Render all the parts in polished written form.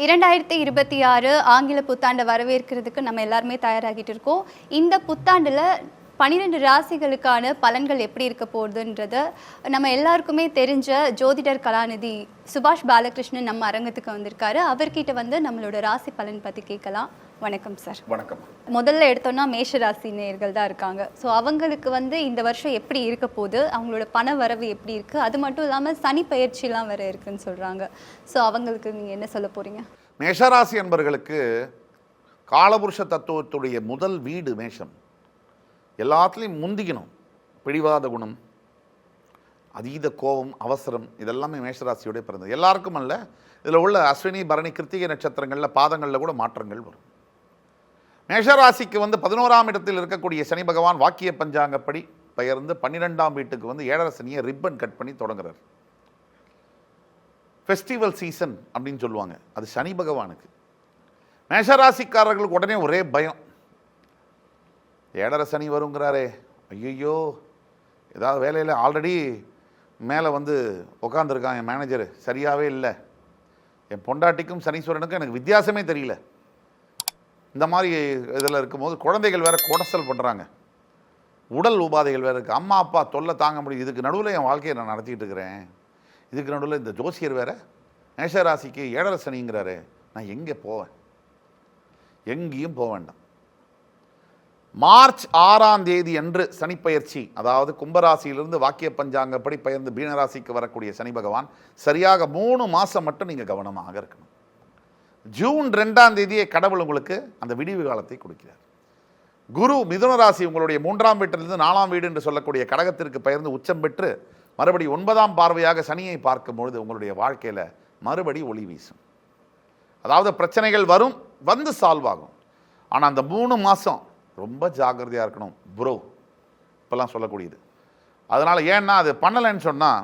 2026 ஆங்கில புத்தாண்டை வரவேற்கிறதுக்கு நம்ம எல்லாருமே தயாராகிட்டு இருக்கோம். இந்த புத்தாண்டில் 12 ராசிகளுக்கான பலன்கள் எப்படி இருக்க போகுதுன்றத நம்ம எல்லாருக்குமே தெரிஞ்ச ஜோதிடர் கலாநிதி சுபாஷ் பாலகிருஷ்ணன் நம்ம அரங்கத்துக்கு வந்திருக்காரு. அவர்கிட்ட வந்து நம்மளோட ராசி பலன் பற்றி கேட்கலாம். வணக்கம் சார். வணக்கம். முதல்ல எடுத்தோம்னா மேஷ ராசி நேயர்கள் தான் இருக்காங்க. ஸோ அவங்களுக்கு வந்து இந்த வருஷம் எப்படி இருக்க போகுது, அவங்களோட பண வரவு எப்படி இருக்குது, அது மட்டும் இல்லாமல் சனி பயிற்சியெலாம் வேறு இருக்குன்னு சொல்கிறாங்க. ஸோ அவங்களுக்கு நீங்கள் என்ன சொல்ல போகிறீங்க? மேஷராசி என்பவர்களுக்கு காலபுருஷ தத்துவத்துடைய முதல் வீடு மேஷம். எல்லாத்துலேயும் முந்திக்கணும். பிடிவாத குணம், அதீத கோபம், அவசரம், இதெல்லாமே மேஷராசியோடைய பிறந்தது. எல்லாருக்கும் அல்ல, இதில் உள்ள அஸ்வினி பரணி கிருத்திகை நட்சத்திரங்களில் பாதங்களில் கூட மாற்றங்கள் வரும். மேஷராசிக்கு வந்து 11ஆம் இடத்தில் இருக்கக்கூடிய சனி பகவான் வாக்கிய பஞ்சாங்கப்படி பெயர்ந்து 12ஆம் வீட்டுக்கு வந்து 7.5 சனியை ரிப்பன் கட் பண்ணி தொடங்குறார். ஃபெஸ்டிவல் சீசன் அப்படின்னு சொல்லுவாங்க, அது சனி பகவானுக்கு. மேஷராசிக்காரர்களுக்கு உடனே ஒரே பயம், 7.5 சனி வருங்கிறாரே, ஐயோ ஏதாவது வேலையில் ஆல்ரெடி மேலே வந்து உட்காந்துருக்கான் என் மேனேஜரு, சரியாகவே இல்லை, என் பொண்டாட்டிக்கும் சனீஸ்வரனுக்கும் எனக்கு வித்தியாசமே தெரியல. இந்த மாதிரி இதில் இருக்கும்போது குழந்தைகள் வேறு குடசல் பண்ணுறாங்க, உடல் உபாதைகள் வேறு இருக்குது, அம்மா அப்பா தொல்லை தாங்க முடியும். இதுக்கு நடுவில் என் வாழ்க்கையை நான் நடத்திக்கிட்டு இருக்கிறேன். இதுக்கு நடுவில் இந்த ஜோசியர் வேறு மேஷராசிக்கு 7.5 சனிங்கிறாரு, நான் எங்கே போவேன்? எங்கேயும் போக வேண்டாம். மார்ச் 6ஆம் தேதி அன்று சனிப்பெயர்ச்சி, அதாவது கும்பராசியிலிருந்து வாக்கிய பஞ்சாங்கப்படி பெயர்ந்து மீனராசிக்கு வரக்கூடிய சனி பகவான் சரியாக 3 மாதம் மட்டும் நீங்கள் கவனமாக இருக்கணும். ஜூன் 2ஆம் தேதியே கடவுள் உங்களுக்கு அந்த விடிவு காலத்தை கொடுக்கிறார். குரு மிதுன ராசி உங்களுடைய 3ஆம் வீட்டிலிருந்து 4ஆம் வீடு என்று சொல்லக்கூடிய கடகத்திற்கு பெயர்ந்து உச்சம் பெற்று மறுபடி 9ஆம் பார்வையாக சனியை பார்க்கும் பொழுது உங்களுடைய வாழ்க்கையில் மறுபடி ஒளி வீசும். அதாவது பிரச்சனைகள் வரும், வந்து சால்வ் ஆகும். ஆனால் அந்த 3 மாதம் ரொம்ப ஜாக்கிரதையாக இருக்கணும் ப்ரோ, இப்போல்லாம் சொல்லக்கூடியது. அதனால் ஏன்னா அது பண்ணலைன்னு சொன்னால்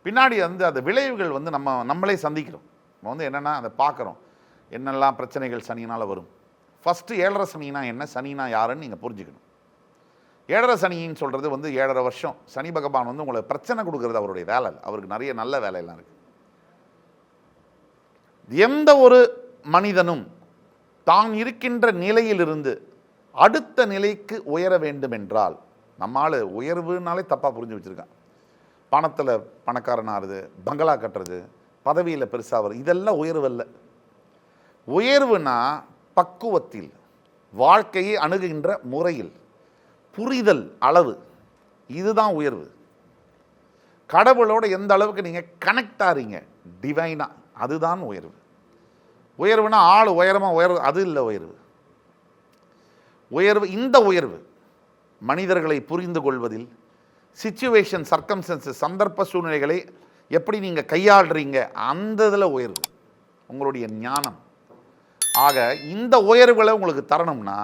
பின்னாடி வந்து அந்த விளைவுகள் வந்து நம்மளே சந்திக்கிறோம். நம்ம வந்து என்னென்னா அதை பார்க்குறோம், என்னெல்லாம் பிரச்சனைகள் சனினால் வரும். ஃபஸ்ட்டு 7.5 சனினா என்ன, சனினா யாருன்னு நீங்கள் புரிஞ்சுக்கணும். 7.5 சனின்னு சொல்கிறது வந்து 7.5 வருஷம் சனி பகவான் வந்து உங்களுக்கு பிரச்சனை கொடுக்குறது அவருடைய வேலை. அவருக்கு நிறைய நல்ல வேலையெல்லாம் இருக்குது. எந்த ஒரு மனிதனும் தான் இருக்கின்ற நிலையிலிருந்து அடுத்த நிலைக்கு உயர வேண்டும் என்றால், நம்மால் உயர்வுனாலே தப்பாக புரிஞ்சு வச்சுருக்கான். பணத்தில் பணக்காரனாகிறது, பங்களா கட்டுறது, பதவியில் பெருசாக வரும், இதெல்லாம் உயர்வு அல்ல. உயர்வுனா பக்குவத்தில், வாழ்க்கையை அணுகுகின்ற முறையில், புரிதல் அளவு, இதுதான் உயர்வு. கடவுளோட எந்த அளவுக்கு நீங்கள் கனெக்ட் ஆகிறீங்க டிவைனாக, அதுதான் உயர்வு. உயர்வுனா ஆள் உயரமாக உயர்வு, அது இல்லை உயர்வு. உயர்வு, இந்த உயர்வு மனிதர்களை புரிந்து கொள்வதில், சிச்சுவேஷன் சர்க்கம்ஸ்டன்சஸ், சந்தர்ப்ப சூழ்நிலைகளை எப்படி நீங்கள் கையாளுறீங்க, அந்த இதில் உயர்வு உங்களுடைய ஞானம். ஆக இந்த உயர்வுகளை உங்களுக்கு தரணும்னா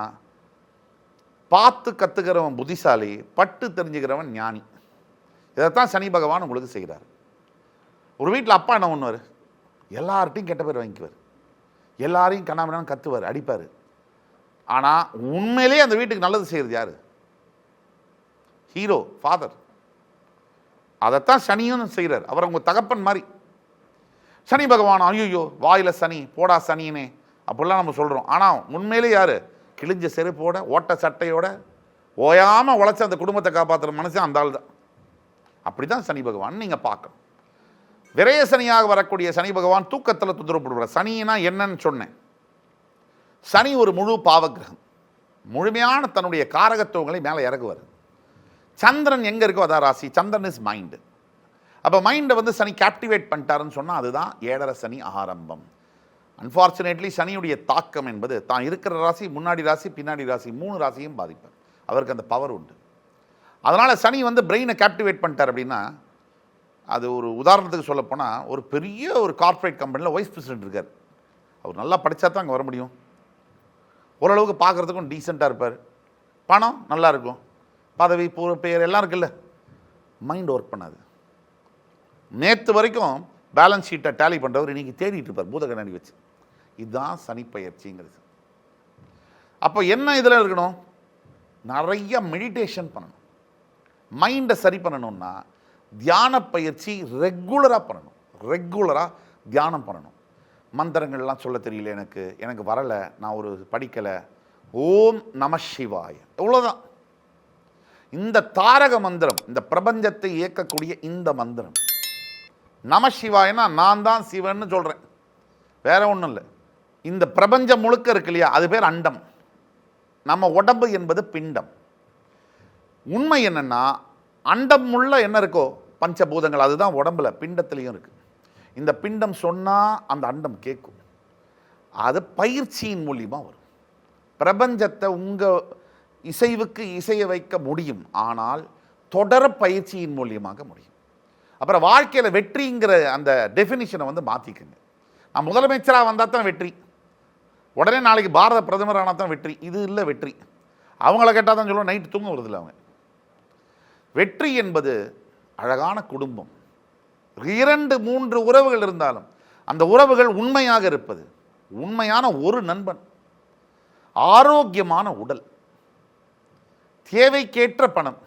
பார்த்து கற்றுக்கிறவன் புத்திசாலி, பட்டு தெரிஞ்சுக்கிறவன் ஞானி. இதைத்தான் சனி பகவான் உங்களுக்கு செய்கிறார். ஒரு வீட்டில் அப்பா என்ன பண்ணுவார், எல்லார்ட்டையும் கெட்ட பேர் வாங்கிக்குவார், எல்லாரையும் கண்ணாமண்ணான்னு கத்துவார், அடிப்பார். ஆனால் உண்மையிலே அந்த வீட்டுக்கு நல்லது செய்கிறது யார்? Hero, father. அதைத்தான் சனியும் செய்கிறார். அவர் உங்கள் தகப்பன் மாதிரி. சனி பகவான் ஐயோ வாயில் சனி, போடா சனினே அப்படிலாம் நம்ம சொல்கிறோம். ஆனால் உண்மையிலே யார்? கிழிஞ்ச செருப்போட, ஓட்ட சட்டையோட, ஓயாமல் உழைச்சி அந்த குடும்பத்தை காப்பாற்றுற மனுஷன் அந்த ஆள் தான். அப்படி தான் சனி பகவான் நீங்கள் பார்க்கணும். விரய சனியாக வரக்கூடிய சனி பகவான் தூக்கத்தில் தொந்தரப்படுவார். சனினா என்னன்னு சொன்னேன். சனி ஒரு முழு பாவகிரகம், முழுமையான தன்னுடைய காரகத்துவங்களை மேலே இறக்குவார். சந்திரன் எங்கே இருக்கோ அதான் ராசி. சந்திரன் இஸ் மைண்டு. அப்போ மைண்டை வந்து சனி கேப்டிவேட் பண்ணிட்டாருன்னு சொன்னால் அதுதான் 7.5 சனி ஆரம்பம். அன்ஃபார்ச்சுனேட்லி சனியுடைய தாக்கம் என்பது தான் இருக்கிற ராசி, முன்னாடி ராசி, பின்னாடி ராசி, 3 ராசியும் பாதிப்பார். அவருக்கு அந்த பவர் உண்டு. அதனால் சனி வந்து பிரெயினை கேப்டிவேட் பண்ணிட்டார் அப்படின்னா, அது ஒரு உதாரணத்துக்கு சொல்லப்போனால், ஒரு பெரிய ஒரு கார்ப்பரேட் கம்பெனியில் வைஸ் பிரசிடென்ட் இருக்கார். அவர் நல்லா படித்தா தான் அங்கே வர முடியும். ஓரளவுக்கு பார்க்குறதுக்கும் டீசெண்டாக இருப்பார், பணம் நல்லா இருக்கும், பதவி பேர் எல்லாம் இருக்குல்ல, மைண்ட் ஒர்க் பண்ணாது. நேற்று வரைக்கும் பேலன்ஸ் ஷீட்டை டேலி பண்ணுறவர் இன்றைக்கி தேடிட்டு இருப்பார் பூத கண்ணாடி வச்சு. இதுதான் சனி பயிற்சிங்கிறது. அப்போ என்ன இதில் இருக்கணும், நிறைய மெடிடேஷன் பண்ணணும். மைண்டை சரி பண்ணணும்னா தியான பயிற்சி ரெகுலராக பண்ணணும். ரெகுலராக தியானம் பண்ணணும். மந்திரங்கள்லாம் சொல்ல தெரியல, எனக்கு வரலை, நான் ஒரு படிக்கலை. ஓம் நம சிவாய, எவ்வளோதான். இந்த தாரக மந்திரம், இந்த பிரபஞ்சத்தை இயக்கக்கூடிய இந்த மந்திரம் நம சிவாயனா நான் தான் சிவன்னு சொல்கிறேன், வேற ஒன்றும் இல்லை. இந்த பிரபஞ்சம் முழுக்க இருக்கு இல்லையா, அது பேர் அண்டம். நம்ம உடம்பு என்பது பிண்டம். உண்மை என்னன்னா, அண்டம் உள்ள என்ன இருக்கோ பஞ்சபூதங்கள், அதுதான் உடம்புல பிண்டத்திலையும் இருக்கு. இந்த பிண்டம் சொன்னால் அந்த அண்டம் கேட்கும். அது பயிற்சியின் மூலியமாக வரும். பிரபஞ்சத்தை உங்கள் இசைவுக்கு இசைய வைக்க முடியும், ஆனால் தொடர் பயிற்சியின் மூலியமாக முடியும். அப்புறம் வாழ்க்கையில் வெற்றிங்கிற அந்த டெஃபினிஷனை வந்து மாற்றிக்குங்க. நான் முதலமைச்சராக வந்தால் தான் வெற்றி, உடனே நாளைக்கு பாரத பிரதமர் ஆனால் தான் வெற்றி, இது இல்லை வெற்றி. அவங்கள கேட்டால் தான் சொல்லுவோம், நைட்டு தூங்க வருதில்ல அவங்க. வெற்றி என்பது அழகான குடும்பம், 2-3 உறவுகள் இருந்தாலும் அந்த உறவுகள் உண்மையாக இருப்பது, உண்மையான ஒரு நண்பன், ஆரோக்கியமான உடல், தேவைக்கேற்ற பணம்,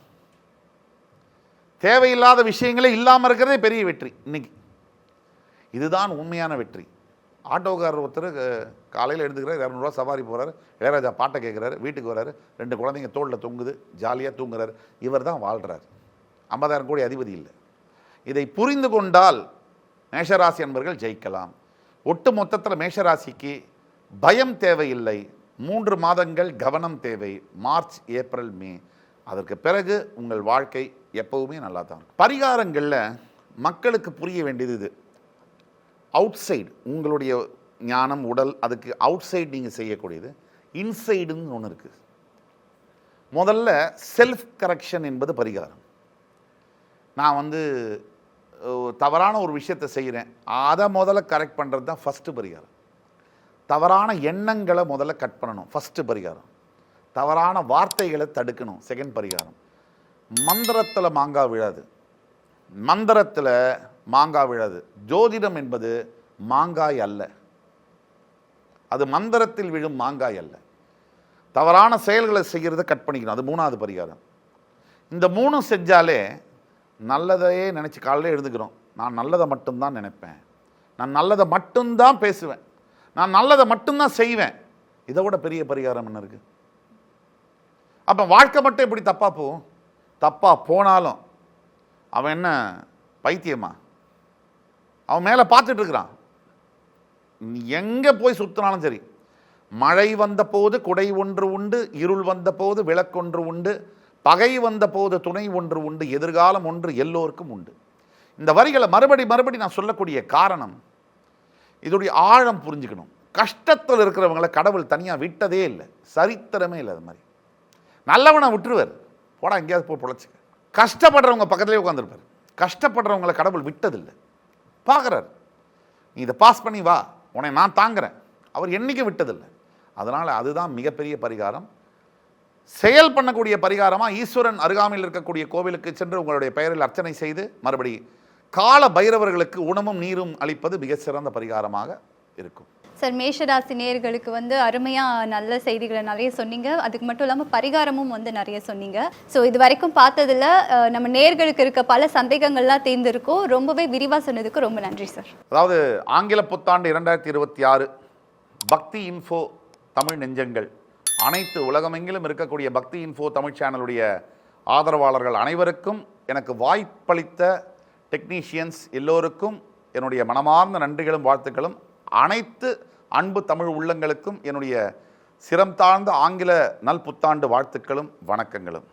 தேவையில்லாத விஷயங்களே இல்லாமல் இருக்கிறதே பெரிய வெற்றி இன்னைக்கு. இதுதான் உண்மையான வெற்றி. ஆட்டோக்காரர் ஒருத்தர் காலையில் எடுத்துக்கிறார், 200 ரூபா சவாரி போகிறார், இளையராஜா பாட்டை கேட்குறாரு, வீட்டுக்கு வர்றாரு, 2 குழந்தைங்க தோளில் தொங்குது, ஜாலியாக தூங்குறாரு. இவர் தான் வாழ்கிறார், 50,000 கோடி அதிபதி இல்லை. இதை புரிந்து கொண்டால் மேஷராசி என்பவர்கள் ஜெயிக்கலாம். ஒட்டு மொத்தத்தில் மேஷராசிக்கு பயம் தேவையில்லை, 3 மாதங்கள் கவனம் தேவை, மார்ச், ஏப்ரல், மே. அதற்கு பிறகு உங்கள் வாழ்க்கை எப்பவுமே நல்லா தான். பரிகாரங்களில் மக்களுக்கு புரிய வேண்டியது இது. அவுட் சைடு உங்களுடைய ஞானம், உடல், அதுக்கு அவுட் சைடு நீங்கள் செய்யக்கூடியது. இன்சைடுன்னு ஒன்று இருக்குது. முதல்ல செல்ஃப் கரெக்ஷன் என்பது பரிகாரம். நான் வந்து தவறான ஒரு விஷயத்தை செய்கிறேன், அதை முதல்ல கரெக்ட் பண்ணுறது தான் ஃபஸ்ட்டு பரிகாரம். தவறான எண்ணங்களை முதல்ல கட் பண்ணணும், ஃபஸ்ட்டு பரிகாரம். தவறான வார்த்தைகளை தடுக்கணும், செகண்ட் பரிகாரம். மந்திரத்தில் மாங்காய் விழாது, மந்திரத்தில் மாங்காய் விழாது. ஜோதிடம் என்பது மாங்காய் அல்ல, அது மந்திரத்தில் விழும் மாங்காய் அல்ல. தவறான செயல்களை செய்கிறத கட் பண்ணிக்கணும், அது 3வது பரிகாரம். இந்த 3 செஞ்சாலே நல்லதையே நினச்சி காலையில் எழுதுக்கிறோம். நான் நல்லதை மட்டும்தான் நினைப்பேன், நான் நல்லதை மட்டும்தான் பேசுவேன், நான் நல்லதை மட்டும்தான் செய்வேன். இதை விட பெரிய பரிகாரம் என்ன இருக்குது? அப்போ வாழ்க்கை மட்டும் எப்படி தப்பாக போகும்? தப்பாக போனாலும் அவன் என்ன பைத்தியமா? அவன் மேலே பார்த்துட்டு இருக்கிறான். எங்கே போய் சுற்றினாலும் சரி, மழை வந்த போது குடை ஒன்று உண்டு, இருள் வந்த போது விளக்கொன்று உண்டு, பகை வந்த போது துணை ஒன்று உண்டு, எதிர்காலம் ஒன்று எல்லோருக்கும் உண்டு. இந்த வரிகளை மறுபடி நான் சொல்லக்கூடிய காரணம், இதோடைய ஆழம் புரிஞ்சுக்கணும். கஷ்டத்தில் இருக்கிறவங்களை கடவுள் தனியாக விட்டதே இல்லை, சரித்திரமே இல்லை. அது மாதிரி நல்லவனை விட்டுருவார், போடா எங்கேயாவது போய் பொழைச்சிக்க. கஷ்டப்படுறவங்க பக்கத்துலேயே உட்காந்துருப்பார். கஷ்டப்படுறவங்களை கடவுள் விட்டதில்லை, பார்க்குறார். நீ இதை பாஸ் பண்ணி வா, உன்னை நான் தாங்குறேன், அவர் என்றைக்கும் விட்டதில்லை. அதனால் அதுதான் மிகப்பெரிய பரிகாரம். செயல் பண்ணக்கூடிய பரிகாரமாக ஈஸ்வரன் அருகாமையில் இருக்கக்கூடிய கோவிலுக்கு சென்று உங்களுடைய பெயரில் அர்ச்சனை செய்து மறுபடி கால பைரவர்களுக்கு உணவும் நீரும் அளிப்பது மிக சிறந்த பரிகாரமாக இருக்கும். சார், மேஷராசி நேயர்களுக்கு வந்து அருமையாக நல்ல செய்திகளை நிறைய சொன்னீங்க. அதுக்கு மட்டும் இல்லாமல் பரிகாரமும் வந்து நிறைய சொன்னீங்க. ஸோ இது வரைக்கும் பார்த்ததில் நம்ம நேயர்களுக்கு இருக்க பல சந்தேகங்கள்லாம் தேர்ந்திருக்கும். ரொம்பவே விரிவாக சொன்னதுக்கு ரொம்ப நன்றி சார். அதாவது ஆங்கில புத்தாண்டு 2026 பக்தி இன்ஃபோ தமிழ் நெஞ்சங்கள் அனைத்து உலகமெங்கிலும் இருக்கக்கூடிய பக்தி இன்ஃபோ தமிழ் சேனலுடைய ஆதரவாளர்கள் அனைவருக்கும், எனக்கு வாய்ப்பளித்த டெக்னீஷியன்ஸ் எல்லோருக்கும் என்னுடைய மனமார்ந்த நன்றிகளும் வாழ்த்துக்களும். அனைத்து அன்பு தமிழ் உள்ளங்களுக்கும் என்னுடைய சிரம் தாழ்ந்த ஆங்கில நல் புத்தாண்டு வாழ்த்துக்களும் வணக்கங்களும்.